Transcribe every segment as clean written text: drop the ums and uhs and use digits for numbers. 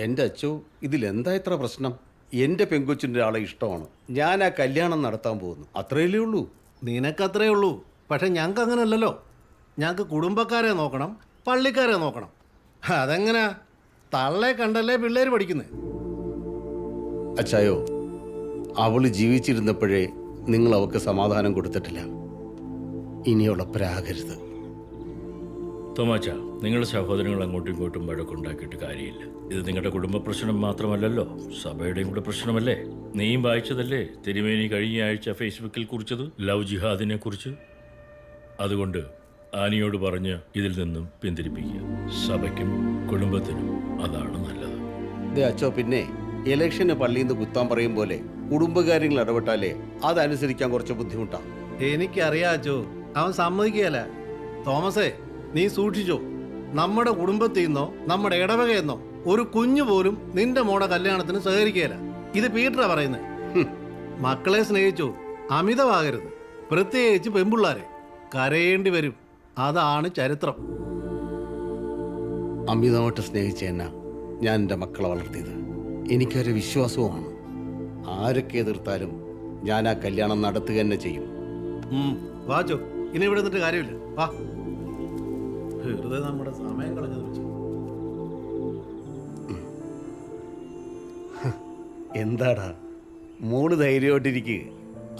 എൻ്റെ അച്ചോ, ഇതിലെന്താ ഇത്ര പ്രശ്നം? എൻ്റെ പെങ്കൊച്ചിൻ്റെ ആളെ ഇഷ്ടമാണ്. ഞാൻ ആ കല്യാണം നടത്താൻ പോകുന്നു, അത്രയല്ലേ ഉള്ളൂ. നിനക്കത്രേ ഉള്ളൂ. പക്ഷെ ഞങ്ങൾക്ക് അങ്ങനല്ലല്ലോ. ഞങ്ങൾക്ക് കുടുംബക്കാരെ നോക്കണം, പള്ളിക്കാരെ നോക്കണം. അതെങ്ങനാ? തള്ളെ കണ്ടല്ലേ പിള്ളേർ പഠിക്കുന്നത്. അച്ചായോ, അവള് ജീവിച്ചിരുന്നപ്പോഴേ നിങ്ങൾ അവൾക്ക് സമാധാനം കൊടുത്തിട്ടില്ല. ഇനിയുള്ള പ്രാകരുത്. തോമാച്ച, നിങ്ങളുടെ സഹോദരങ്ങൾ അങ്ങോട്ടും ഇങ്ങോട്ടും വഴക്കുണ്ടാക്കിയിട്ട് കാര്യമില്ല. ഇത് നിങ്ങളുടെ കുടുംബ പ്രശ്നം മാത്രമല്ലല്ലോ, സഭയുടെയും കൂടെ പ്രശ്നമല്ലേ? നീയും വായിച്ചതല്ലേ തിരുമേനി കഴിഞ്ഞ ആഴ്ച ഫേസ്ബുക്കിൽ കുറിച്ചത്, ലവ് ജിഹാദിനെ കുറിച്ച്? അതുകൊണ്ട് ആനിയോട് പറഞ്ഞ് ഇതിൽ നിന്നും പിന്തിരിപ്പിക്കുക. സഭയ്ക്കും കുടുംബത്തിനും അതാണ് നല്ലത്. ദേ അച്ചോ, പിന്നെ ഇലക്ഷന് പള്ളിയിൽ നിന്ന് കുത്താൻ പറയും പോലെ കുടുംബകാര്യങ്ങൾ ഇടപെട്ടാലേ അതനുസരിക്കാൻ കുറച്ച് ബുദ്ധിമുട്ടാണ്. എനിക്കറിയാം അച്ചോ, അവൻ സമ്മതിക്കുകയല്ല. തോമസേ, നീ സൂക്ഷിച്ചോ. നമ്മുടെ കുടുംബത്തിൽ നിന്നോ നമ്മുടെ ഇടവകയെന്നോ ഒരു കുഞ്ഞു പോലും നിന്റെ മോടെ കല്യാണത്തിന് സഹകരിക്കുകയില്ല. ഇത് പീറ്ററാ പറയുന്നത്. മക്കളെ സ്നേഹിച്ചോ, അമിതമാകരുത്. പ്രത്യേകിച്ച് പെൺപിള്ളാരെ. കരയേണ്ടി വരും. അതാണ് ചരിത്രം. അമിതമായിട്ട് സ്നേഹിച്ച എന്നാ ഞാൻ എൻ്റെ മക്കളെ വളർത്തിയത്. എനിക്കൊരു വിശ്വാസവുമാണ്. ആരൊക്കെ എതിർത്താലും ഞാൻ ആ കല്യാണം നടത്തുക തന്നെ ചെയ്യും. വാച്ചോ, ഇനി ഇവിടെ നിന്നിട്ട് കാര്യമില്ല. വാ, വെറുതെ നമ്മുടെ സമയം കളഞ്ഞത് വെച്ചു. എന്താടാ മോള് ധൈര്യമായിട്ടിരിക്കുക.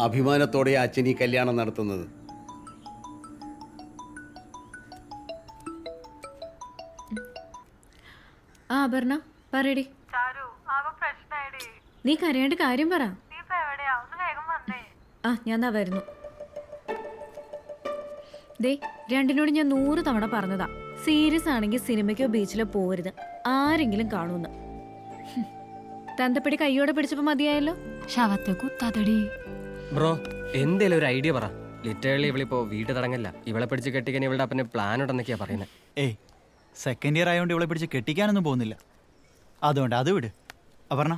അഭിമാനത്തോടെ അച്ഛൻ ഈ കല്യാണം നടത്തുന്നത്. ആ അപർണ, പറയടി. നീ കരയാണ്ട് കാര്യം പറ. ആ ഞാൻ ദാ വരുന്നു. ദേ, രണ്ടിനോട് ഞാൻ 100 തവണ പറഞ്ഞതാ, സീരിയസ് ആണെങ്കിൽ സിനിമയ്ക്കോ ബീച്ചിലോ പോരുത്, ആരെങ്കിലും കാണൂന്ന്. തന്തപ്പടി കയ്യോടെ പിടിച്ചപ്പോ മതിയായല്ലോ. ശവത്തെ കുത്താതടി. ബ്രോ, എന്തേലും ഒരു ഐഡിയ പറ. ലിറ്ററലി ഇവളിപ്പോ വീട് തടങ്ങല്ല. ഇവളെ പിടിച്ച് കെട്ടിക്കാൻ ഇവളുടെ അപ്പന് പ്ലാൻ ഉണ്ടെന്നൊക്കെയാ പറയുന്നത്. ഏയ്, സെക്കൻഡ് ഇയർ ആയതുകൊണ്ട് ഇവളെ പിടിച്ച് കെട്ടിക്കാനൊന്നും പോകുന്നില്ല. അതുകൊണ്ട് അത് വിട്. അപർണ,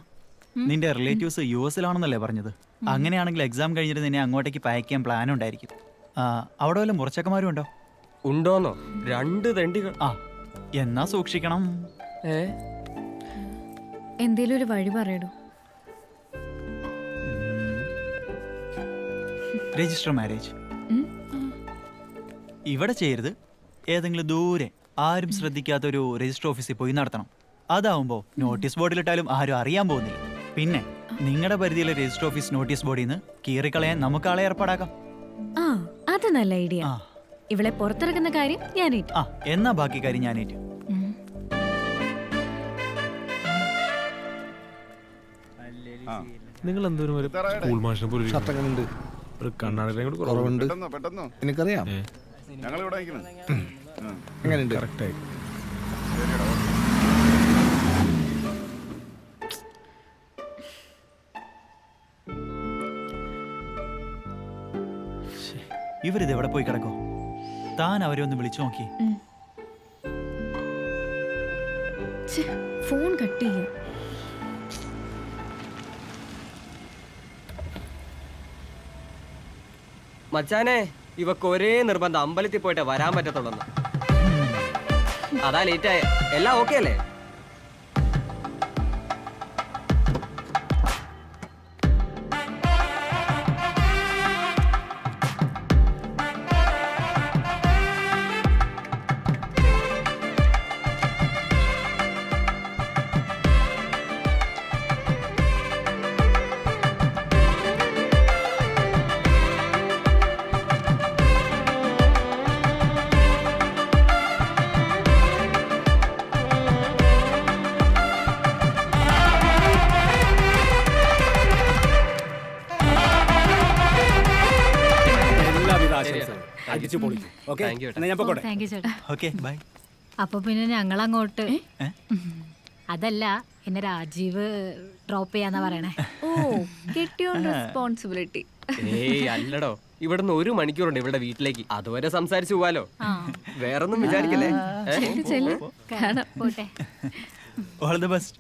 നിന്റെ റിലേറ്റീവ്സ് US-ലാണെന്നല്ലേ പറഞ്ഞത്? അങ്ങനെയാണെങ്കിൽ എക്സാം കഴിഞ്ഞിട്ട് നിന്നെ അങ്ങോട്ടേക്ക് പയക്കാൻ പ്ലാൻ ഉണ്ടായിരിക്കും. അവിടെ വല്ല മുറച്ചക്കന്മാരും ഉണ്ടോ? ഉണ്ടോന്നോ? 2 തെണ്ടികൾ. എന്നാ സൂക്ഷിക്കണം. എന്തേലും ഒരു വഴി പറയടോ. രജിസ്റ്റർ മാരേജ് ഇവിടെ ചെയ്യരുത്. ഏതെങ്കിലും ദൂരെ ആരും ശ്രദ്ധിക്കാത്തൊരു രജിസ്റ്റർ ഓഫീസിൽ പോയി നടത്തണം. അതാവുമ്പോ നോട്ടീസ് ബോർഡിലിട്ടാലും ആരും അറിയാൻ പോകുന്നില്ല. പിന്നെ നിങ്ങളുടെ പരിധിയിലെ രജിസ്റ്റർ ഓഫീസ് നോട്ടീസ് ബോർഡിൽ നിന്ന് കീറിക്കളയാൻ നമുക്ക് ആളെ ഏർപ്പാടാക്കാം. ആ, അത് നല്ല ഐഡിയ. ഇവളെ പുറത്തിറക്കുന്ന കാര്യം ഞാൻ ഏറ്റു. എന്നാ ബാക്കി കാര്യം ഞാൻ ഏറ്റു. നിങ്ങൾ എന്തോരം ഒരു സ്കൂൾ മാഷിനെ പോലെ ഷർട്ടങ്ങളുണ്ട്, ഒരു കണ്ണാടിനെ കൂടി കുറവുണ്ട്. എനിക്കറിയാം. എങ്ങനെയുണ്ട്? കറക്റ്റായി. ഇവരിത് എവിടെ പോയി കിടക്കോ? താൻ അവരെ ഒന്ന് വിളിച്ചു നോക്കി. ഫോൺ കട്ട് ചെയ്യും. മച്ചാനെ, ഇവക്ക് ഒരേ നിർബന്ധം അമ്പലത്തിൽ പോയിട്ട് വരാൻ പറ്റത്തുള്ളൂ. അതാ ലേറ്റായ. എല്ലാം ഓക്കെ അല്ലേ? അപ്പൊ പിന്നെ ഞങ്ങൾ അങ്ങോട്ട്. അതല്ല, എന്നെ രാജീവ് ഡ്രോപ്പ് ചെയ്യാന്നാ പറയണേ. ഓ, കെട്ടിയോൺ റെസ്പോൺസിബിലിറ്റി. ഏയ് അല്ലടോ, ഇവിടുന്ന് 1 മണിക്കൂറുണ്ട് ഇവളുടെ വീട്ടിലേക്ക്. അതുവരെ സംസാരിച്ചു പോവാലോ. വേറൊന്നും വിചാരിക്കല്ലേ. പോട്ടെ. All the best.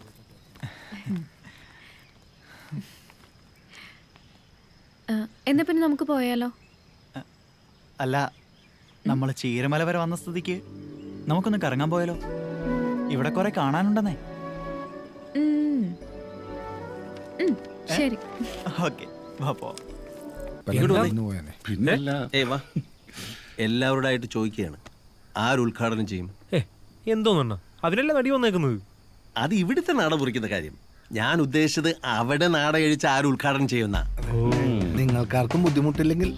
എന്നാ പിന്നെ നമുക്ക് പോയാലോ? അല്ല, നമ്മൾ ചീരമല വരെ വന്ന സ്ഥിതിക്ക് നമുക്കൊന്ന് കറങ്ങാൻ പോയാലോ? ഇവിടെ കുറെ കാണാനുണ്ടെന്നേ. ശരി. ഓക്കെ വാ പോ. എല്ലാവരോടായിട്ട് ചോദിക്കുകയാണ്, ആര് ഉദ്ഘാടനം ചെയ്യും? എന്തോന്നാ അതിനല്ലേ നടി വന്നേക്കുന്നത്? അത് ഇവിടുത്തെ നാട മുറിക്കുന്ന കാര്യം. ഞാൻ ഉദ്ദേശിച്ചത് അവിടെ നാട കഴിച്ച് ആര് ഉദ്ഘാടനം ചെയ്യുന്ന. നിങ്ങൾക്കാർക്കും ബുദ്ധിമുട്ടില്ലെങ്കിൽ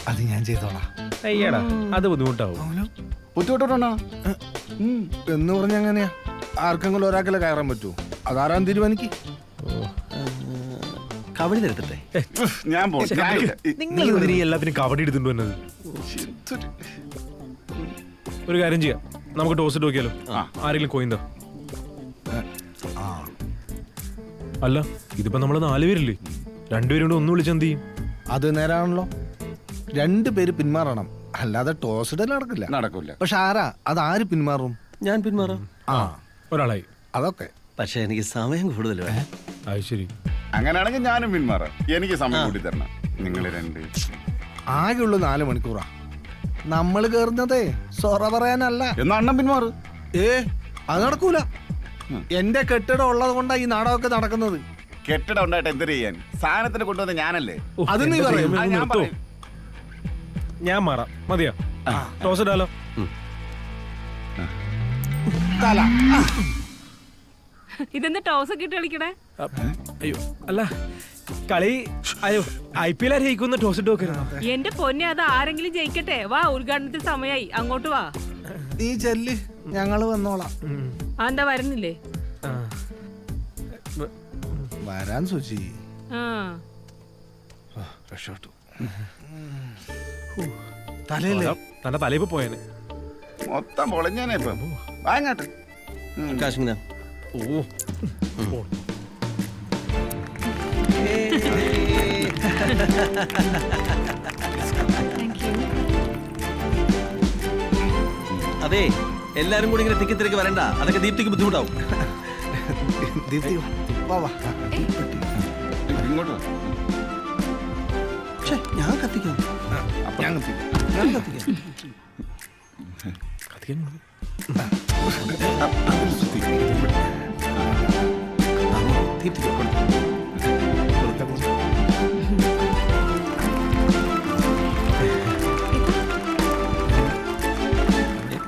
അത് ഞാൻ ചെയ്തോളാം. അയ്യടാ അത് ബുദ്ധിമുട്ടാവും. ബുദ്ധിമുട്ടോട്ടാ എന്ന് പറഞ്ഞ എങ്ങനെയാ? ആർക്കെങ്കിലും ഒരാൾക്കല്ലേ കയറാൻ പറ്റൂ? അതാരാൻ തീരുമാനിക്ക്. കബഡി തരട്ടെ. ഞാൻ നിങ്ങൾ എന്തിനാ ഈ എല്ലാത്തിനും കബഡി എടുത്തിട്ട് വന്നത്? ഒരു കാര്യം ചെയ്യാം, നമുക്ക് ടോസ് ഇട്ട് നോക്കിയാലോ? ആരെങ്കിലും കോയിന്തോ? അല്ല ഇതിപ്പോ നമ്മള് 4 പേരില്ലേ, 2 പേരും കൂടെ ഒന്ന് വിളിച്ചെന്ത് ചെയ്യും? അത് നേരാണല്ലോ. 2 പേര് പിന്മാറണം, അല്ലാതെ ടോസ് ഇടൽ നടക്കില്ല. പക്ഷെ ആരാ അതാര് പിന്മാറും? ഞാൻ പിന്മാറാം. ഒരാളായി. അതൊക്കെ പക്ഷെ എനിക്ക് സമയം കൂടുതൽ വേണം. അത് ശരി. അങ്ങനെയാണെങ്കിൽ ഞാനും പിന്മാറാം. എനിക്ക് സമയം കൂട്ടി തരണം. നിങ്ങൾ 2 ആകെയുള്ള 4 മണിക്കൂറാ. നമ്മൾ കേറുന്നതേ സൊറ പറയാനല്ല. എന്നാ അണ്ണൻ പിന്മാറ്. അത് നടക്കൂല. എന്റെ കെട്ടിടം ഉള്ളത് കൊണ്ടാ ഈ നാടകമൊക്കെ നടക്കുന്നത്. കെട്ടിടം ഉണ്ടായിട്ട് എന്ത് ചെയ്യാൻ? സാധനത്തിന് കൊണ്ടുവന്ന ഞാനല്ലേ. അത് നീ പറയും. ഞാൻ മാറാം. മതിയാ? ടോസ് ഇടാലോ? ഇതെന്താ ടോസ് ഒക്കെ ഇട്ട് കളിക്കണേ? അയ്യോ അല്ല, കളി അയ്യോ IPL ആര് ജയിക്കുന്ന ടോസ് ഇട്ട് നോക്കരുത്. എന്റെ പൊന്നെ, അത് ആരെങ്കിലും ജയിക്കട്ടെ. വാ, ഉദ്ഘാടനത്തിന് സമയായി, അങ്ങോട്ട് വാ. നീ ചെല്ല്, ഞങ്ങള് വന്നോളാം. എന്താ വരുന്നില്ലേ? വരാൻ സുചി. തലയല്ലേ തന്റെ തലയിപ്പ് പോയേനെ. മൊത്തം പൊളഞ്ഞാനേ ഇപ്പം. വാങ്ങാട്ടെ. കാശ്മീര. ഓ അതെ, എല്ലാരും കൂടി ഇങ്ങനെ തിക്കി വരണ്ട. അതൊക്കെ ദീപ്തിക്ക് ബുദ്ധിമുട്ടാവും. ഇങ്ങോട്ട് വാ. ഞാൻ കത്തിക്കാം. ഞാൻ കത്തിക്കാം.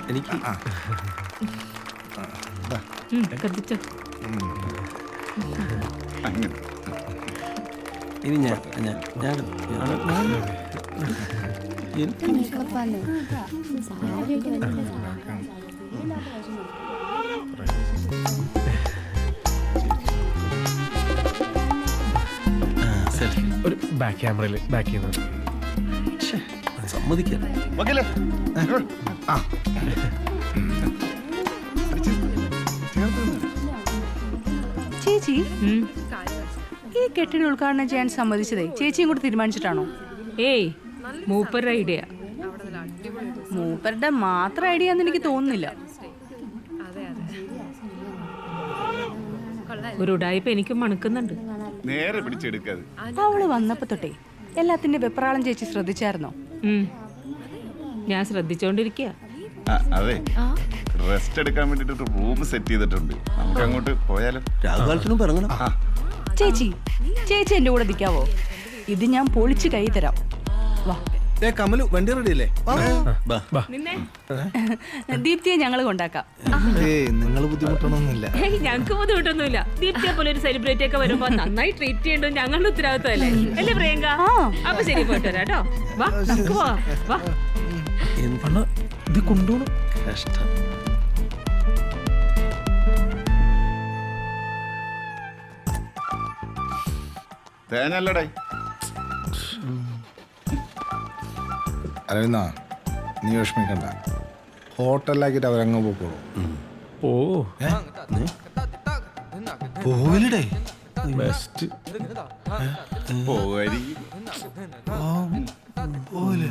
എനിക്ക് ഇനി ഒരു ബാക്ക് ക്യാമറയിൽ ബാക്ക് ചെയ്യുന്നത് സമ്മതിക്കാം. ചേച്ചി, ഈ കെട്ടിന് ഉദ്ഘാടനം ചെയ്യാൻ സമ്മതിച്ചതേ ചേച്ചിയും കൂടെ തീരുമാനിച്ചിട്ടാണോ? ഏയ്, മൂപ്പരുടെ ഐഡിയ. മൂപ്പരുടെ മാത്രം ഐഡിയ എന്ന് എനിക്ക് തോന്നുന്നില്ല. ഒരു ഉടായ്പ എനിക്കും മണക്കുന്നുണ്ട്. നേരെ പിടിച്ചെടുക്കാതെ. അവള് വന്നപ്പോ തൊട്ടേ എല്ലാത്തിന്റെ വെപ്രാളം ചേച്ചി ശ്രദ്ധിച്ചായിരുന്നോ? ഞാൻ ശ്രദ്ധിച്ചോണ്ടിരിക്കുക. അതെ, റെസ്റ്റ് എടുക്കാൻ വേണ്ടിട്ട് റൂം സെറ്റ് ചെയ്തിട്ടുണ്ട്. നമുക്ക് അങ്ങോട്ട് പോയാലോ? രാഘവാലത്തിനും പറങ്ങണം. ചേച്ചി എന്റെ കൂടെ നിൽക്കാവോ? ഇത് ഞാൻ പൊളിച്ച് കൈ തരാം. വാ. കമലു, വണ്ടി റെഡി അല്ലേ? ദീപ്തിയെ ഞങ്ങൾ കൊണ്ടാക്കാം. നിങ്ങൾ ബുദ്ധിമുട്ടൊന്നുമില്ല. ഞങ്ങൾക്ക് ബുദ്ധിമുട്ടൊന്നുമില്ല. ദീപ്തിയെ പോലെ ഒരു സെലിബ്രിറ്റി ഒക്കെ വരുമ്പോ നന്നായി ട്രീറ്റ് ചെയ്യേണ്ടത് ഞങ്ങളുടെ ഉത്തരവാദിത്തമല്ലേ? അല്ലേ പ്രിയങ്ക? അപ്പൊ ശരി, പോയിട്ട് വരാം കേട്ടോ. വാ, നമുക്ക് പോവാം. വാ. ഇത് കൊണ്ടുപോകണം. കഷ്ടം. തേനല്ലടേ. അരവിന്ദ, നീ വിഷമിക്കണ്ട. ഹോട്ടലിലാക്കിട്ട് അവരങ്ങ് പോക്കോളൂ. പോവില്ലടേ. ബെസ്റ്റ് പോകായിരിക്കും. പോവില്ല.